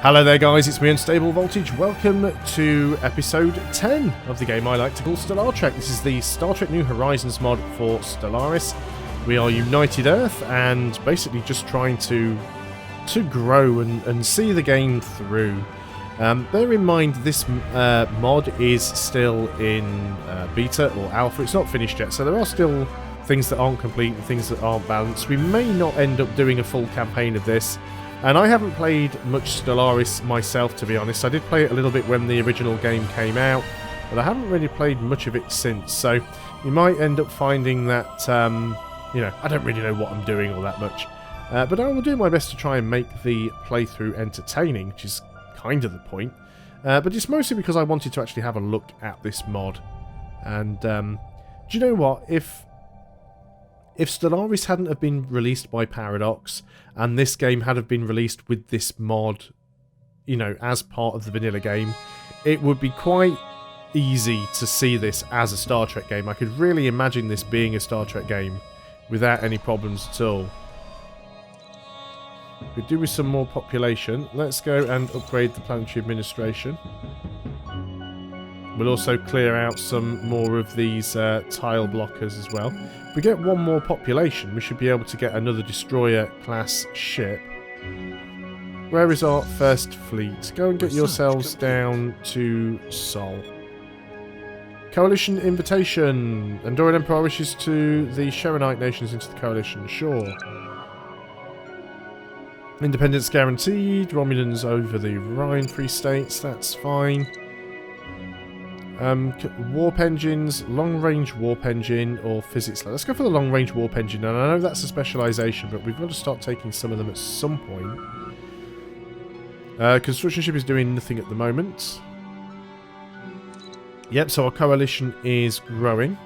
Hello there guys, it's me Unstable Voltage. Welcome to episode 10 of the game I like to call Star Trek. This is the Star Trek New Horizons mod for Stellaris. We are United Earth and basically just trying to grow and see the game through. Bear in mind this mod is still in beta or alpha. It's not finished yet, so there are still things that aren't complete and things that aren't balanced. We may not end up doing a full campaign of this. And I haven't played much Stellaris myself, to be honest. I did play it a little bit when the original game came out, but I haven't really played much of it since. So you might end up finding that, you know, I don't really know what I'm doing all that much. But I will do my best to try and make the playthrough entertaining, which is kind of the point. But it's mostly because I wanted to actually have a look at this mod. And do you know what? If Stellaris hadn't have been released by Paradox, and this game had have been released with this mod, you know, as part of the vanilla game, it would be quite easy to see this as a Star Trek game. I could really imagine this being a Star Trek game without any problems at all. We could do with some more population. Let's go and upgrade the planetary administration. We'll also clear out some more of these tile blockers as well. If we get one more population, we should be able to get another destroyer-class ship. Where is our first fleet? Go and get yourselves down to Sol. Coalition invitation. Andorian Emperor wishes to the Sharonite nations into the coalition. Sure. Independence guaranteed. Romulans over the Riing Free States. That's fine. Warp engines, long-range warp engine, or physics. Let's go for the long-range warp engine, and I know that's a specialisation, but we've got to start taking some of them at some point. Construction ship is doing nothing at the moment. Yep, so our coalition is growing.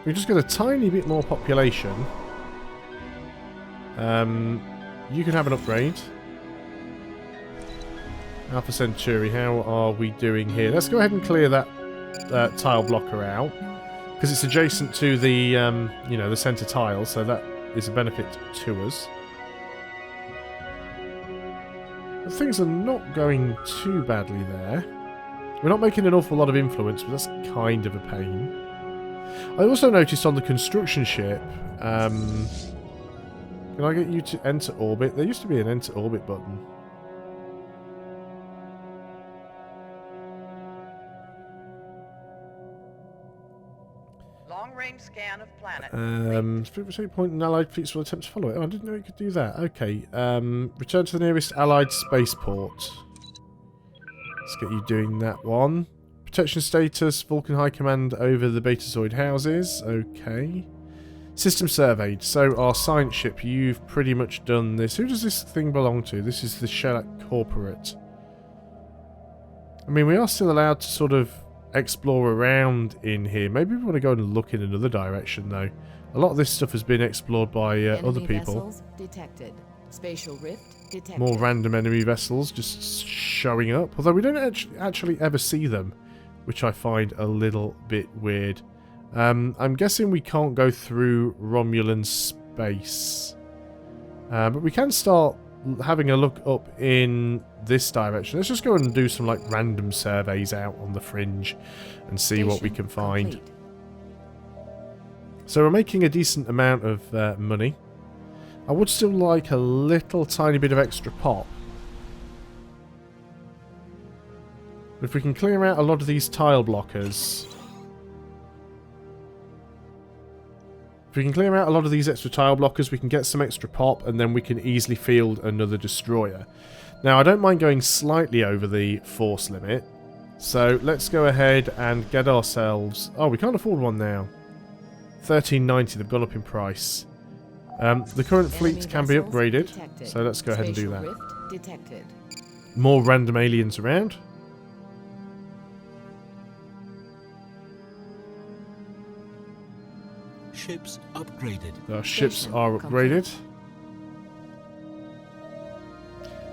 We've just got a tiny bit more population. You can have an upgrade. Alpha Centauri, how are we doing here? Let's go ahead and clear that tile blocker out, because it's adjacent to the, you know, the centre tile, so that is a benefit to us. But things are not going too badly there. We're not making an awful lot of influence, but that's kind of a pain. I also noticed on the construction ship, can I get you to enter orbit? There used to be an enter orbit button. Long-range scan of planet. Point and allied fleets will attempt to follow it. Oh, I didn't know you could do that. Okay. Return to the nearest allied spaceport. Let's get you doing that one. Protection status, Vulcan High Command over the Betazoid houses. Okay. System surveyed. So our science ship, you've pretty much done this. Who does this thing belong to? This is the Shellac Corporate. I mean, we are still allowed to sort of explore around in here. Maybe we want to go and look in another direction, though. A lot of this stuff has been explored by other people. Detected. Spatial rift detected. More random enemy vessels just showing up. Although we don't actually ever see them, which I find a little bit weird. I'm guessing we can't go through Romulan space. But we can start having a look up in this direction. Let's just go and do some like random surveys out on the fringe and see what we can find. Complete. So we're making a decent amount of money. I would still like a little tiny bit of extra pop. If we can clear out a lot of these tile blockers. If we can clear out a lot of these extra tile blockers, we can get some extra pop, and then we can easily field another destroyer. Now, I don't mind going slightly over the force limit, so let's go ahead and get ourselves... Oh, we can't afford one now. 1390, they've gone up in price. The current fleet can be upgraded, so let's go ahead and do that. More random aliens around. Ships upgraded. Our ships are upgraded.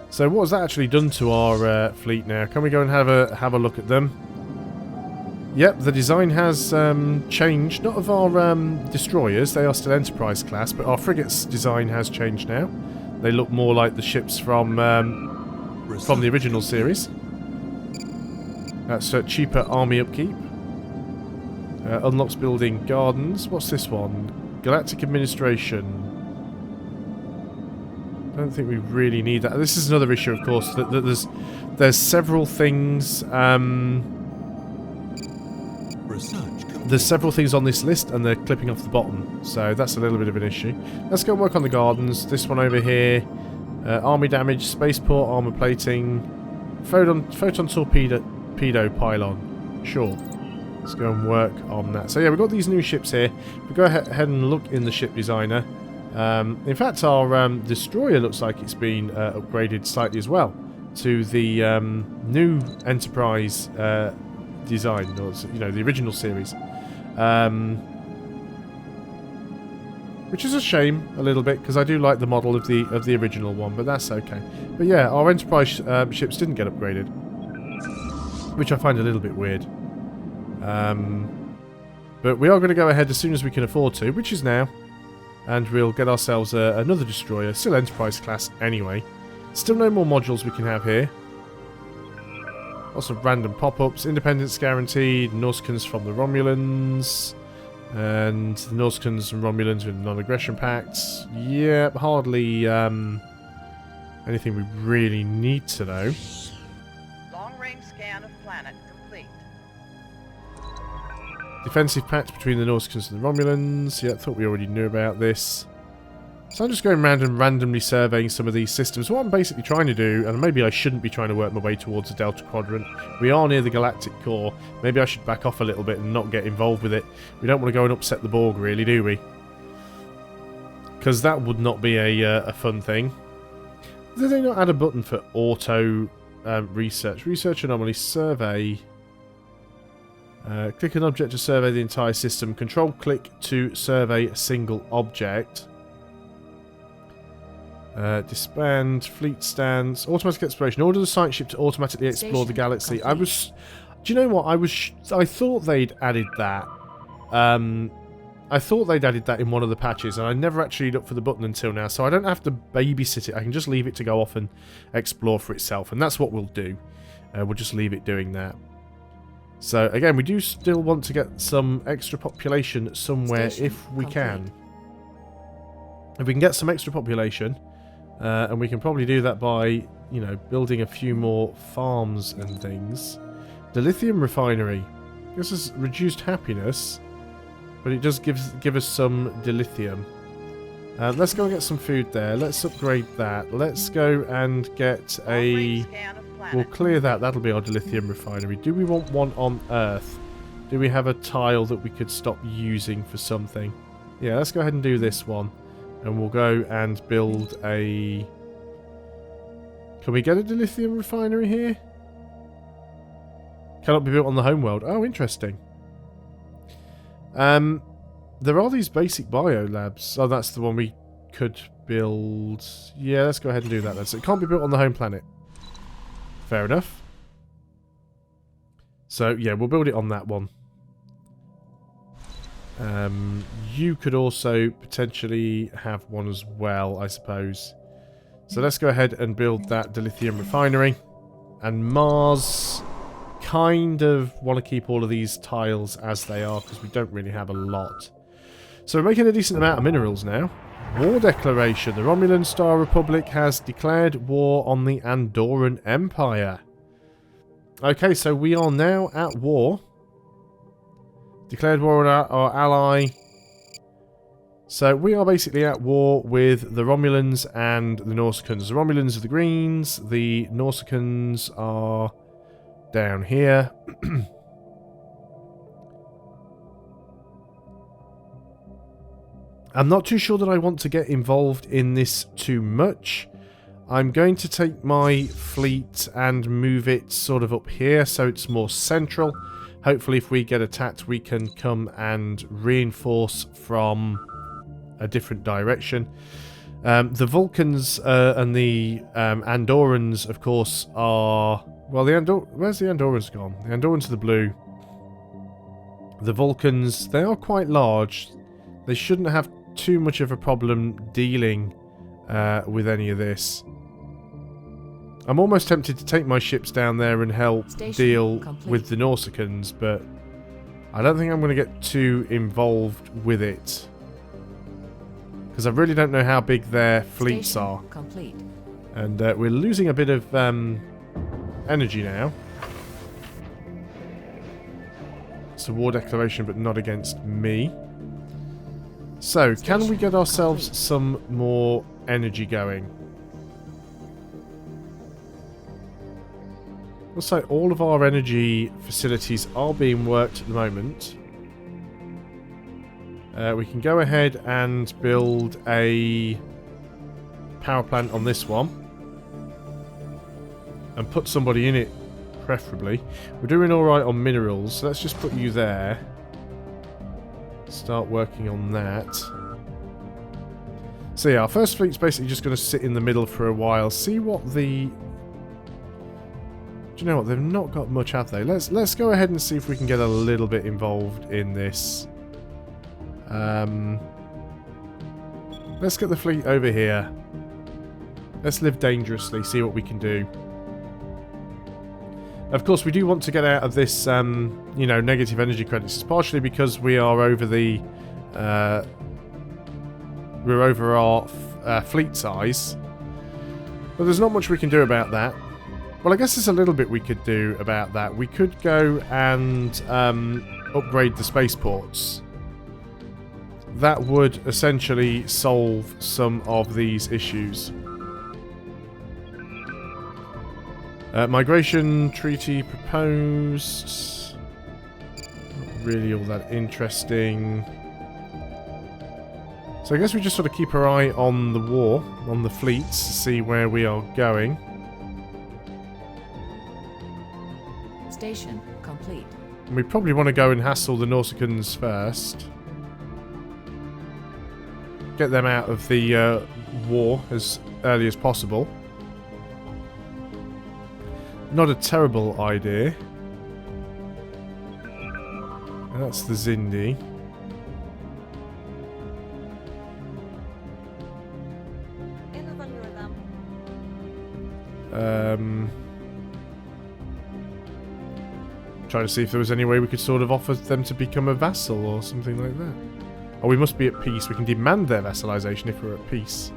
So what has that actually done to our fleet now? Can we go and have a look at them? Yep, the design has changed. Not of our destroyers, they are still Enterprise class, but our frigates' design has changed now. They look more like the ships from from the original series. That's cheaper army upkeep. Unlocks building gardens. What's this one? Galactic Administration. I don't think we really need that. This is another issue, of course, that there's several things. There's several things on this list, and they're clipping off the bottom, so that's a little bit of an issue. Let's go and work on the gardens. This one over here, army damage, spaceport, armor plating, photon torpedo pylon. Sure. Let's go and work on that. So yeah, we've got these new ships here. We go ahead and look in the ship designer. In fact, our destroyer looks like it's been upgraded slightly as well to the new Enterprise design, or the original series, which is a shame a little bit because I do like the model of the original one, but that's okay. But yeah, our Enterprise ships didn't get upgraded, which I find a little bit weird. But we are going to go ahead as soon as we can afford to, which is now, and we'll get ourselves another destroyer, still Enterprise class anyway. Still no more modules we can have here. Lots of random pop-ups. Independence guaranteed. Nausicaans from the Romulans. And the Nausicaans and Romulans with non-aggression pacts. Yeah, hardly anything we really need to know. Long-range scan of planet complete. Defensive pact between the Nausicaans and the Romulans. Yeah, I thought we already knew about this. So I'm just going around and randomly surveying some of these systems. What I'm basically trying to do, and maybe I shouldn't be trying to work my way towards the Delta Quadrant. We are near the Galactic Core. Maybe I should back off a little bit and not get involved with it. We don't want to go and upset the Borg, really, do we? Because that would not be a fun thing. Did they not add a button for auto research? Research anomaly survey. Click an object to survey the entire system. Control click to survey a single object. Disband, fleet stance, automatic exploration. Order the science ship to automatically explore the galaxy. Do you know what? I thought they'd added that. I thought they'd added that in one of the patches, and I never actually looked for the button until now, so I don't have to babysit it. I can just leave it to go off and explore for itself, and that's what we'll do. We'll just leave it doing that. So, again, we do still want to get some extra population somewhere if we can. If we can get some extra population, and we can probably do that by, building a few more farms and things. The lithium refinery. This is reduced happiness, but it does give us some dilithium. Let's go and get some food there. Let's upgrade that. Let's go and get a... We'll clear that. That'll be our dilithium refinery. Do we want one on Earth? Do we have a tile that we could stop using for something? Yeah, let's go ahead and do this one. And we'll go and build a... Can we get a dilithium refinery here? Cannot be built on the homeworld. Oh, interesting. There are these basic bio labs. Oh, that's the one we could build. Yeah, let's go ahead and do that then. So it can't be built on the home planet. Fair enough. So, yeah, we'll build it on that one. You could also potentially have one as well, I suppose. So let's go ahead and build that dilithium refinery. And Mars, kind of want to keep all of these tiles as they are because we don't really have a lot. So we're making a decent amount of minerals now. War declaration. The Romulan Star Republic has declared war on the Andorran Empire. Okay, so we are now at war. Declared war on our ally. So we are basically at war with the Romulans and the Nausicaans. The Romulans are the greens. The Nausicaans are down here. I'm not too sure that I want to get involved in this too much. I'm going to take my fleet and move it sort of up here so it's more central. Hopefully if we get attacked we can come and reinforce from a different direction. The Vulcans and the Andorrans, of course, are... Well, where's the Andorrans gone? The Andorrans are the blue. The Vulcans, they are quite large. They shouldn't have too much of a problem dealing with any of this. I'm almost tempted to take my ships down there and help deal with the Nausicans, but I don't think I'm going to get too involved with it. Because I really don't know how big their fleets are. Complete. And we're losing a bit of energy now. It's a war declaration, but not against me. So, can we get ourselves some more energy going? Looks like all of our energy facilities are being worked at the moment. We can go ahead and build a power plant on this one. And put somebody in it, preferably. We're doing alright on minerals, so let's just put you there. Start working on that. So yeah, our first fleet's basically just going to sit in the middle for a while. See what the... Do you know what? They've not got much, have they? Let's go ahead and see if we can get a little bit involved in this. Let's get the fleet over here. Let's live dangerously, see what we can do. Of course, we do want to get out of this, you know, negative energy credits. It's partially because we are over the... we're over our fleet size. But there's not much we can do about that. Well, I guess there's a little bit we could do about that. We could go and upgrade the spaceports. That would essentially solve some of these issues. Migration treaty proposed. Not really all that interesting. So I guess we just sort of keep our eye on the war, on the fleets, see where we are going. Station complete. And we probably want to go and hassle the Nausicans first. Get them out of the war as early as possible. Not a terrible idea. And that's the Zindi. Trying to see if there was any way we could sort of offer them to become a vassal or something like that. Oh, we must be at peace. We can demand their vassalization if we're at peace.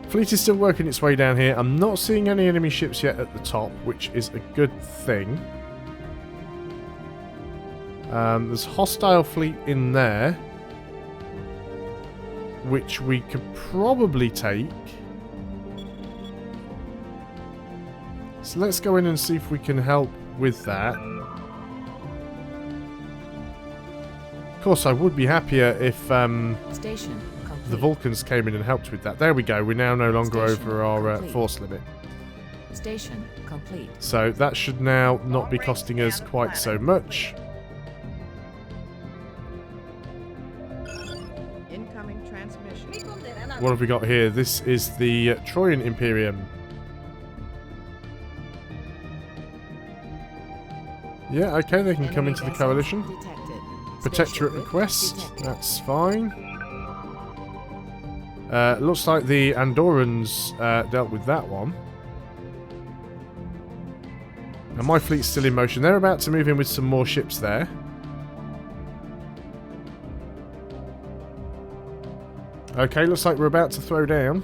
Fleet is still working its way down here. I'm not seeing any enemy ships yet at the top, which is a good thing. There's a hostile fleet in there, which we could probably take. So let's go in and see if we can help with that. Of course, I would be happier if Station complete. the Vulcans came in and helped with that. There we go. We're now no longer Station over our complete. force limit. Station complete. So that should now not be costing us quite so much. Incoming transmission. What have we got here? This is the Trojan Imperium. Yeah, okay, they can come into the coalition. Detected. Protectorate request, that's fine. Looks like the Andorrans dealt with that one. And my fleet's still in motion. They're about to move in with some more ships there. Okay, looks like we're about to throw down.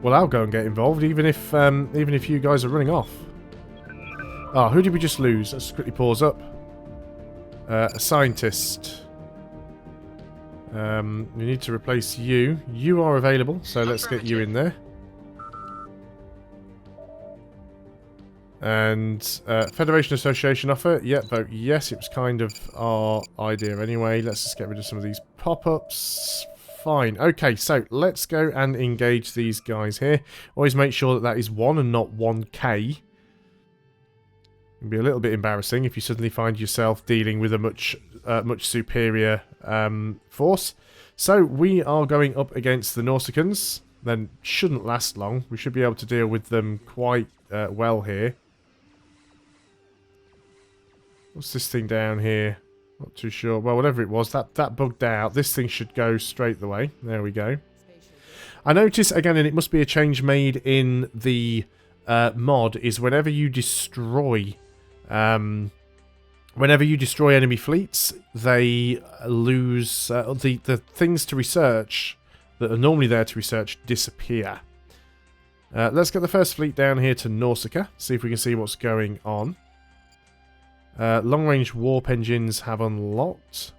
Well, I'll go and get involved, even if you guys are running off. Ah, who did we just lose? Let's quickly pause up. A scientist. We need to replace you. You are available, so let's get you in there. And Federation Association offer. Yep, vote yes. It was kind of our idea anyway. Let's just get rid of some of these pop-ups. Fine. Okay, so let's go and engage these guys here. Always make sure that that is 1 and not 1k. It'd be a little bit embarrassing if you suddenly find yourself dealing with a much superior force. So we are going up against the Nausicans. Then shouldn't last long. We should be able to deal with them quite well here. What's this thing down here? Not too sure. Well, whatever it was, that bugged out. This thing should go straight the way. There we go. I notice, again, and it must be a change made in the mod, is whenever you destroy enemy fleets, they lose the things to research that are normally there to research disappear. Let's get the first fleet down here to Nausicaa, see if we can see what's going on. Long-range warp engines have unlocked.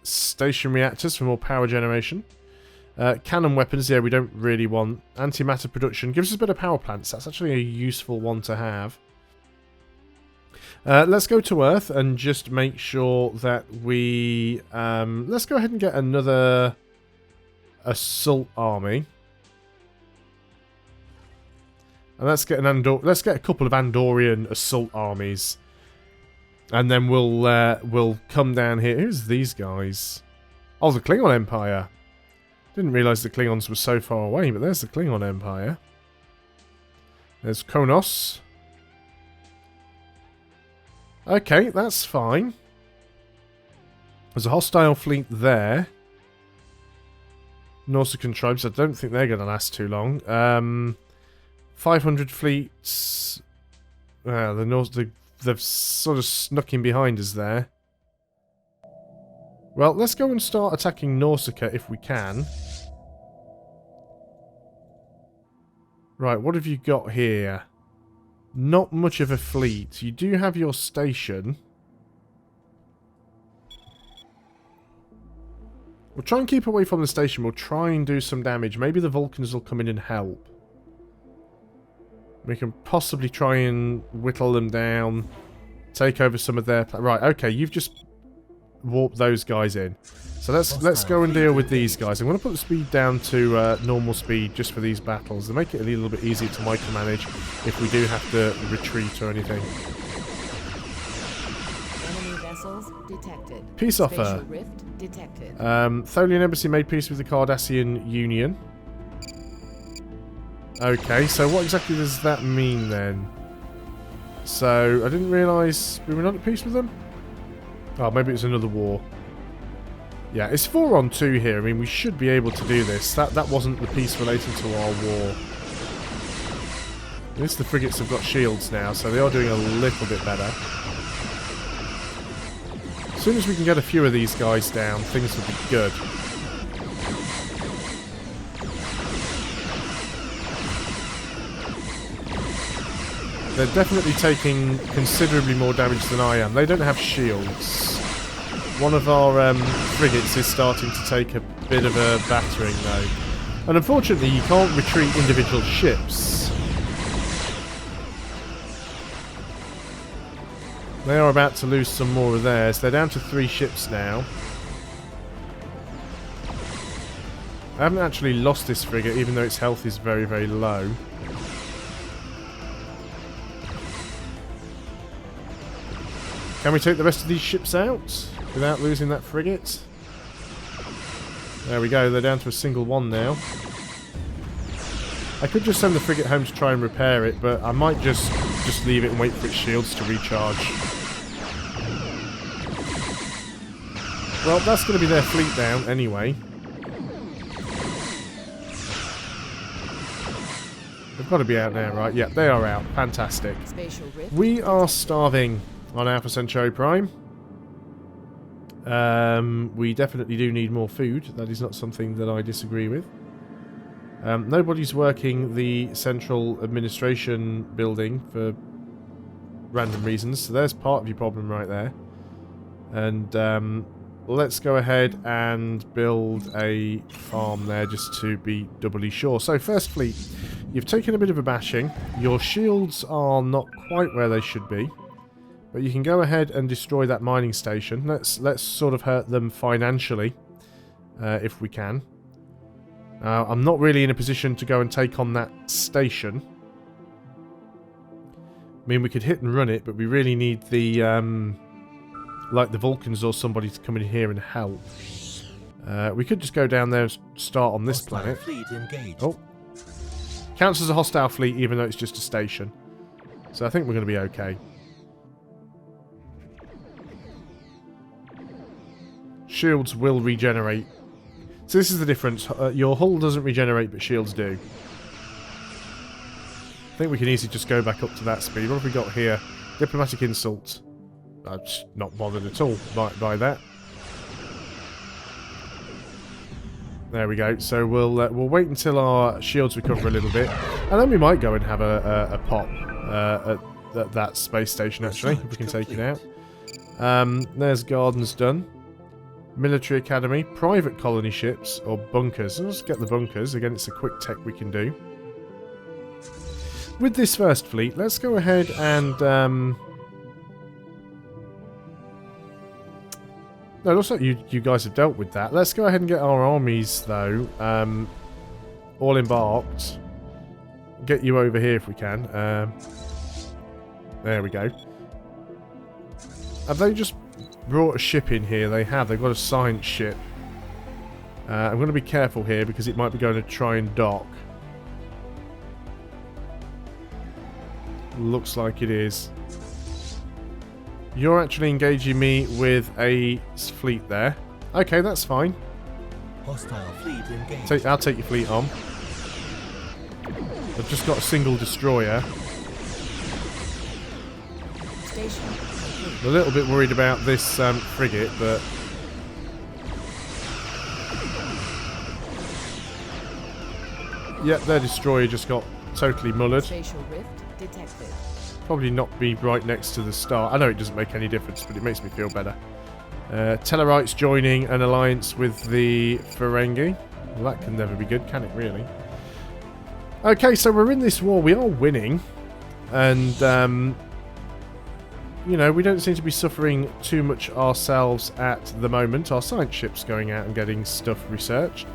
Station reactors for more power generation. Cannon weapons, yeah, we don't really want. Antimatter production gives us a bit of power plants. That's actually a useful one to have. Let's go to Earth and just make sure that we... let's go ahead and get another assault army. And let's get a couple of Andorian assault armies. And then we'll come down here. Who's these guys? Oh, the Klingon Empire. Didn't realise the Klingons were so far away, but there's the Klingon Empire. There's Kronos. Okay, that's fine. There's a hostile fleet there. Nausicaan tribes, I don't think they're going to last too long. 500 fleets. They've sort of snuck in behind us there. Well, let's go and start attacking Nausicaa if we can. Right, what have you got here? Not much of a fleet. You do have your station. We'll try and keep away from the station. We'll try and do some damage. Maybe the Vulcans will come in and help. We can possibly try and whittle them down. Take over some of their... Right, okay, you've just warped those guys in. So let's go and deal with these guys. I'm going to put the speed down to normal speed just for these battles. To make it a little bit easier to micromanage if we do have to retreat or anything. Enemy vessels detected. Peace offer. Spatial rift detected. Tholian Embassy made peace with the Cardassian Union. Okay, so what exactly does that mean then? So, I didn't realise we were not at peace with them? Oh, maybe it's another war. Yeah, it's 4-on-2 here. I mean, we should be able to do this. That wasn't the piece relating to our war. At least the frigates have got shields now, so they are doing a little bit better. As soon as we can get a few of these guys down, things will be good. They're definitely taking considerably more damage than I am. They don't have shields. One of our frigates is starting to take a bit of a battering though. And unfortunately you can't retreat individual ships. They are about to lose some more of theirs. They're down to 3 ships now. I haven't actually lost this frigate even though its health is very, very low. Can we take the rest of these ships out without losing that frigate? There we go, they're down to a single one now. I could just send the frigate home to try and repair it, but I might just leave it and wait for its shields to recharge. Well, that's going to be their fleet down anyway. They've got to be out now, right? Yeah, they are out. Fantastic. We are starving on Alpha Centauri Prime. We definitely do need more food. That is not something that I disagree with. Nobody's working the central administration building for random reasons, so there's part of your problem right there. And let's go ahead and build a farm there just to be doubly sure. So first fleet, you've taken a bit of a bashing. Your shields are not quite where they should be. But you can go ahead and destroy that mining station. Let's sort of hurt them financially, if we can. I'm not really in a position to go and take on that station. I mean, we could hit and run it, but we really need the, like the Vulcans or somebody to come in here and help. We could just go down there and start on this planet. Oh, counts as a hostile fleet, even though it's just a station. So I think we're going to be okay. shields will regenerate. So this is the difference. Your hull doesn't regenerate, but shields do. I think we can easily just go back up to that speed. What have we got here? Diplomatic insult. I'm just not bothered at all by that. There we go. So we'll wait until our shields recover a little bit, and then we might go and have a pop at that space station. Actually, if we can take it out. There's gardens done. Military academy, private colony ships, or bunkers. Let's get the bunkers. Again, it's a quick tech we can do. With this first fleet, let's go ahead and... No, it looks like you guys have dealt with that. Let's go ahead and get our armies, though, all embarked. Get you over here if we can. There we go. Have they just brought a ship in here? They have. They've got a science ship. I'm going to be careful here because it might be going to try and dock. Looks like it is. You're actually engaging me with a fleet there. Okay, that's fine. Hostile fleet engaged. I'll take your fleet on. I've just got a single destroyer. Station. I'm a little bit worried about this frigate, but... Yep, their destroyer just got totally mullered. Spatial rift detected. Probably not be right next to the star. I know it doesn't make any difference, but it makes me feel better. Tellarites joining an alliance with the Ferengi. Well, that can never be good, can it, really? Okay, so we're in this war. We are winning. And, you know, we don't seem to be suffering too much ourselves at the moment. Our science ship's going out and getting stuff researched.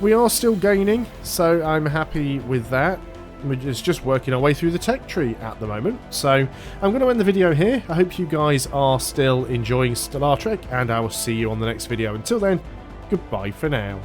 We are still gaining, so I'm happy with that. We're just working our way through the tech tree at the moment. So I'm going to end the video here. I hope you guys are still enjoying Star Trek, and I will see you on the next video. Until then, goodbye for now.